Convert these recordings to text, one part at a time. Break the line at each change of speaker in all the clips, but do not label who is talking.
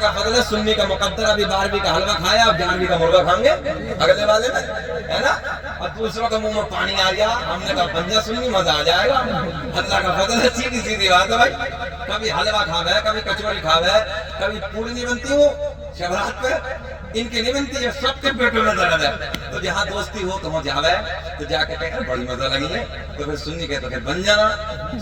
کا فضل ہے، سنی کا مقدر ابھی 12ویں کا حلوہ کھایا، اب 11ویں کا مرغا کھائیں گے اگلے والے میں، ہے نا؟ اور دوسروں کا منہ میں پانی آ گیا، ہم نے کہا بن جا سنی، مزہ آ جائے گا۔ اللہ کا فضل ہے، سیدھی سیدھی بات ہے بھائی۔ کبھی حلوہ کھاوے، کبھی کچوری کھاوے، کبھی پوڑی نہیں بنتی ہو شبرات پہ، ان کی نہیں بنتی ہے، سب کے پیٹوں میں درد ہے۔ تو جہاں دوستی ہو تو وہاں جاوے تو جا کے کہے بڑی مزہ لگی ہے، تو پھر سنی کہے تو پھر بن جانا،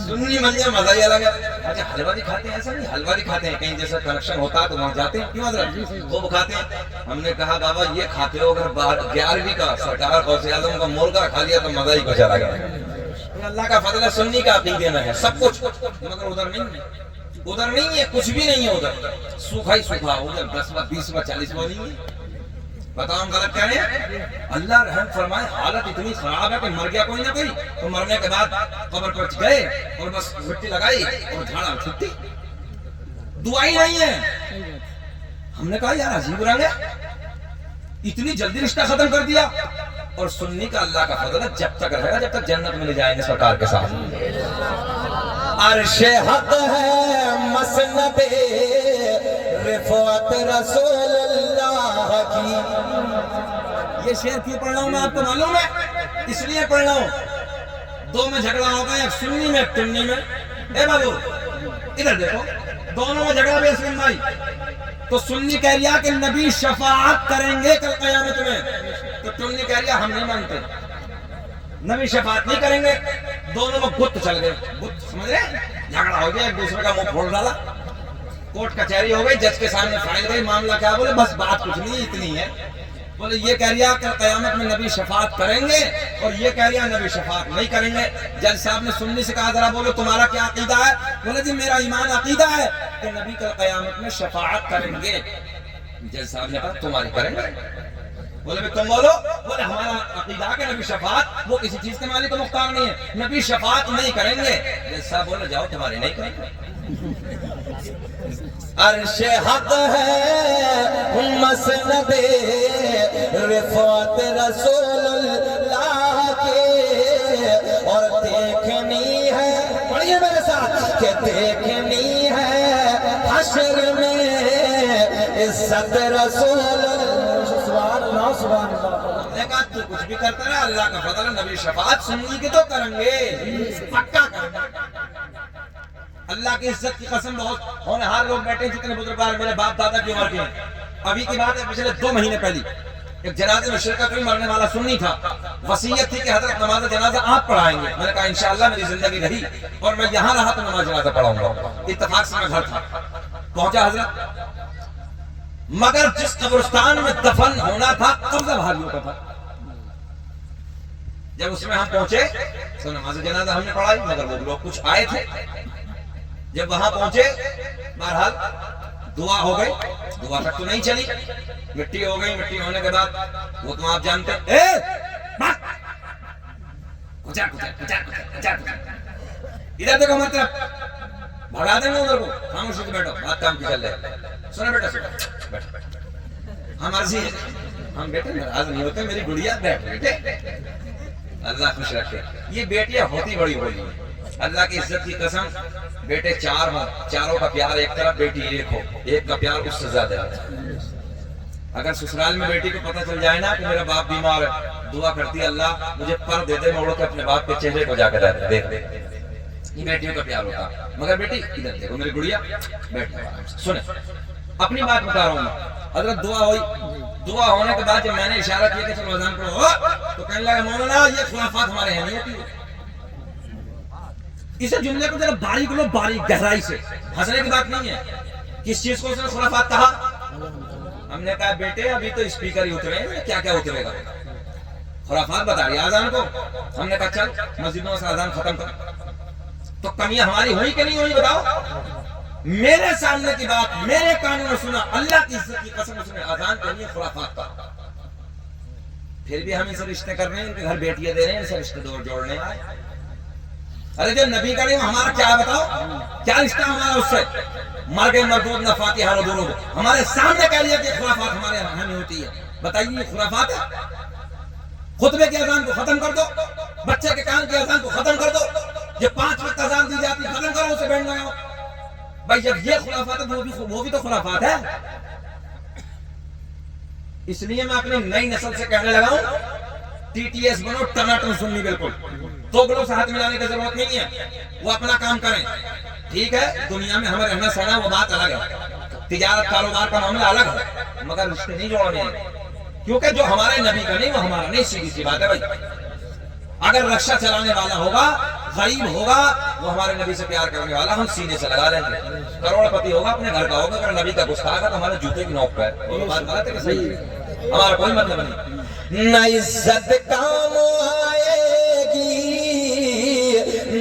سنی بن جانا، مزہ ہی الگ ہے۔ اچھا حلوہ بھی کھاتے ہیں؟ ایسا نہیں، حلوہ بھی کھاتے ہیں، کہیں جیسا کنیکشن ہوتا ہے تو وہاں جاتے ہیں، کیوں حضرت وہ کھاتے ہیں؟ ہم نے کہا بابا یہ کھاتے ہو اگر 11ویں کا سرکار غوث اعظم کا مرغا کھا لیا تو مزہ ہی کچھ الگ ہے۔ اللہ کا فضل ہے، سنی کا عقیدے میں ہے سب کچھ، مگر ادھر نہیں ہے، ادھر نہیں ہے، کچھ بھی نہیں ہے ادھر، سوکھا ہی سوکھا، ادھر 10واں 20واں 40واں نہیں ہے۔ بتاؤ ہم غلط کہہ رہے ہیں؟ اللہ رحم فرمائے، حالت اتنی خراب ہے کہ مر گیا کوئی نہ کوئی تو مرنے کے بعد قبر پر گئے اور بس مٹی لگائی اور جھاڑا چھٹی، دعا ہی نہیں ہے۔ ہم نے کہا یار عجیب رنگ ہے، اتنی جلدی رشتہ ختم کر دیا۔ اور سنی کا اللہ کا فضل ہے، جب تک رہے گا جب تک جنت میں لے جائیں گے سرکار کے ساتھ۔ عرش حق ہے مسند رفعت رسول اللہ کی۔ یہ شعر کیوں پڑھ رہا ہوں میں آپ کو معلوم ہے؟ اس لیے پڑھ رہا ہوں، دو میں جھگڑا ہوگا، ایک سنی میں ایک سنی میں۔ اے بابو ادھر دیکھو، دونوں میں جھگڑا بھی اسلم بھائی۔ تو سنی کہہ رہا کہ نبی شفاعت کریں گے کل قیامت میں، تو سنی کہہ رہا ہم نہیں مانتے، نبی شفاعت نہیں کریں گے۔ دونوں میں گت چل گئے، گت سمجھ رہے؟ جھگڑا ہو گیا، ایک دوسرے کا منہ پھوڑ ڈالا، کورٹ کچہری ہو گئی، جج کے سامنے فائل گئی، معاملہ کیا؟ بولے بس بات کچھ نہیں، اتنی ہے۔ بولے یہ کہہ رہا کہ قیامت میں نبی شفاعت کریں گے اور یہ کہہ رہا نبی شفاعت نہیں کریں گے۔ جج صاحب نے سنی سے کہا ذرا بولو تمہارا کیا عقیدہ ہے؟ بولے جی میرا ایمان عقیدہ ہے کہ نبی کل قیامت میں شفاعت کریں گے۔ جج صاحب نے کہا تمہاری کریں گے؟ بولے بھی تم بولو۔ بولے ہمارا عقیدہ کہ نبی شفاعت وہ کسی چیز کے مالک و مختار نہیں ہے، نبی شفاعت نہیں کریں گے۔ جج صاحب بولے جاؤ تمہاری نہیں کریں گے۔ عرش حق ہے مسند رفعت رسول اللہ کے، اور دیکھنی ہے، پڑھیے میرے ساتھ، کہ دیکھنی ہے حشر میں عزت رسول اللہ۔ سبحان اللہ سبحان اللہ۔ نے کہا تو کچھ بھی کرتا رہا، اللہ کا فضل ہے، نبی شفاعت سنی کی تو کریں گے، پکا کریں گے۔ اللہ کی عزت کی قسم، بہت ہونہار لوگ بیٹھے جتنے بزرگوار میرے باپ دادا کی عمر کے ہیں۔ ابھی کی بات ہے، پچھلے 2 مہینے پہلی ایک جنازے میں شرکت ہوئی، مرنے والا سنی تھا، وصیت تھی کہ حضرت نماز جنازہ آپ پڑھائیں گے۔ میں نے کہا انشاءاللہ میری زندگی رہی اور میں یہاں رہا تو نماز جنازہ پڑھاؤں گا۔ اتفاق سے میں گھر تھا، پہنچا حضرت، مگر جس قبرستان میں دفن ہونا تھا قبضہ بھاریوں کا تھا۔ جب اس میں ہم پہنچے تو نماز جنازہ ہم نے پڑھائی، مگر وہ لوگ کچھ آئے تھے۔ جب وہاں پہنچے بہرحال دعا ہو گئی، دعا تک تو نہیں چلی، مٹی ہو گئی، مٹی ہونے کے بعد وہ تم آپ جانتے ادھر دیکھو ہماری طرف، بھگا دیں گے ادھر کو، خاموشی سے بیٹھو، بات کام کی چل رہے، سنو بیٹا سنو بیٹھو، ہم عرضی ہے ہم بیٹے ناراض نہیں ہوتے، میری گڑیا بیٹھ بیٹے، اللہ خوش رکھے۔ یہ بیٹیاں ہوتی بڑی ہوئی ہیں، اللہ کی عزت کی قسم، بیٹے 4 ہوں، چاروں کا پیار ایک طرف، بیٹی ایک ہو، ایک کا پیار اس سے زیادہ ہے۔ اگر سسرال میں بیٹی کو پتہ چل جائے نا کہ میرا باپ بیمار ہے، دعا کرتی ہے اللہ مجھے پر دے دے، میں اڑ کے اپنے باپ کے چہرے کو جا کے دیکھ دے۔ یہ بیٹیوں کا پیار ہوتا ہے۔ مگر بیٹی ادھر دیکھو میری گڑیا بیٹھو، سنیں اپنی بات بتا رہا ہوں میں۔ حضرت دعا ہوئی، دعا ہونے کے بعد جب میں نے اشارہ کیا کہ چلو اذان پڑھو، تو کہنے لگا مولانا یہ خرافات ہمارے یہاں نہیں ہوتی ہے۔ اسے جملے کو ذرا باریک لو، باریک گہرائی سے، ہنسنے کی بات نہیں ہے۔ کس چیز کو اس نے خرافات کہا؟ ہم نے کہا بیٹے ابھی تو اسپیکر ہی اترے ہیں، کیا کیا اترے گا؟ خرافات بتا رہی ہے اذان کو۔ ہم نے کہا چل مسجدوں سے اذان ختم کر۔ تو کمیاں ہماری ہوئی کہ نہیں ہوئی بتاؤ؟ میرے سامنے کی بات میرے کانوں نے سنا، اللہ کی عزت کی قسم اس نے اذان کہی ہے خرافات کا۔ پھر بھی ہم ان سے رشتے کر رہے ہیں، ان کے گھر بیٹیاں دے رہے ہیں، ان سے رشتے جوڑنے آئے۔ ارے جو نبی کریم ہمارا کیا بتاؤ، کیا رشتہ ہمارا اس سے؟ مر گئے مردود نہ فاتحہ نہ درود، ہمارے سامنے کہہ لیا کہ خرافات ہمارے یہاں نہیں ہوتی ہے۔ بتائیے یہ خرافات ہے؟ خطبے کی اذان کو ختم کر دو، بچے کے کان کی اذان کو ختم کر دو، یہ 5 وقت اذان دی جاتی ختم کرو، اسے بیٹھ جاؤ۔ بھائی جب یہ خرافات ہے وہ بھی تو خرافات ہے. اس لیے میں اپنی نئی نسل سے کہنے لگا ہوں ٹی ٹی ایس بنو ٹناٹن سننی بالکل دوگلوں سے ہاتھ ملانے کی ضرورت نہیں ہے وہ اپنا کام کریں ٹھیک ہے دنیا میں ہمیں رہنا سہنا وہ بات الگ ہے تجارت کاروبار کا معاملہ الگ ہے مگر رشتے نہیں جوڑنے ہیں کیونکہ جو ہمارے نبی کا نہیں وہ ہمارا نہیں سیدھی سی بات ہے بھائی اگر رکشا چلانے والا ہوگا غریب ہوگا وہ ہمارے نبی سے پیار کرنے والا ہم سینے سے لگا لیں گے کروڑ پتی ہوگا اپنے گھر کا ہوگا اگر نبی کا گستاخ ہے تو ہمارے جوتے کی نوک پہ ہے وہ بات غلط ہے کہ صحیح ہے ہمارا کوئی مطلب نہیں
نہ عزت کام آئے گی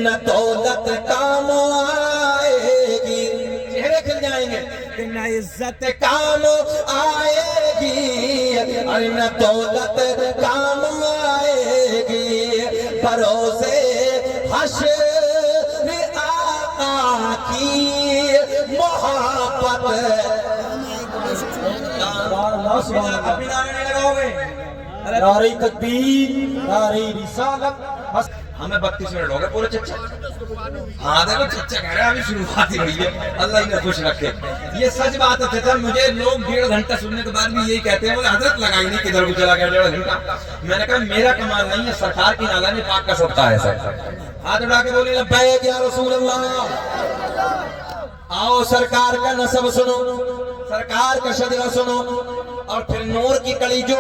نہ دولت کام آئے گی چہرے کھل جائیں گے نہ عزت کام آئے گی اور نہ دولت کام آئے گی بھروسے حشر آقا کی محبت
اپنی نانے نہیں لگاؤ گے
نعرہ تکبیر نعرہ رسالت
ہمیں 32 منٹ ہو گئے پورے چچا ہاں دیکھو چچا کہہ رہے ہیں ابھی شروعات ہی ہوئی ہے اللہ انہیں خوش رکھے یہ سچ بات ہے چچا مجھے لوگ 1.5 گھنٹہ سننے کے بعد بھی یہی کہتے ہیں وہ حضرت لگائی نہیں کدھر کو چلا گیا 1.5 گھنٹہ میں نے کہا میرا کمال نہیں ہے سرکار کی نالانی پاک کا صدقہ ہے سر ہاتھ اٹھا کے بولے
لبیک یا رسول اللہ آؤ سرکار کا نسب سنو سرکار کا شجرہ سنو اور پھر نور کی کڑی جو